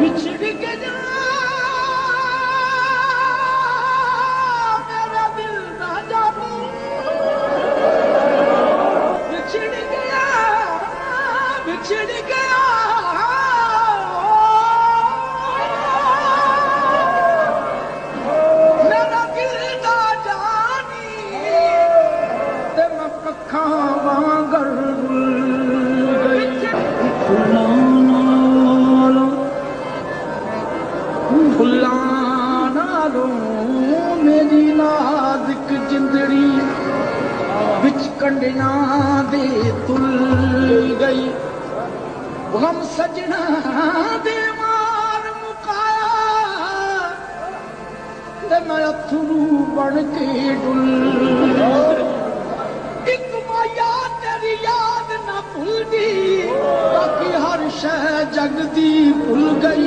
बिछड़ के जा मेरा दिल ना जानी बिछड़ गया बिछड़ गया मेरा दिल ना जानी ते मैं कखा वांगर फुलाना मेरी नाज़ुक जिंदड़ी बिच कंडिया दे तुल गई गम सजना दे मार मुकाया ते मैं अथरू बन के डुल एक माया तेरी याद ना भूलदी बाकी हर शह जग दी भूल गई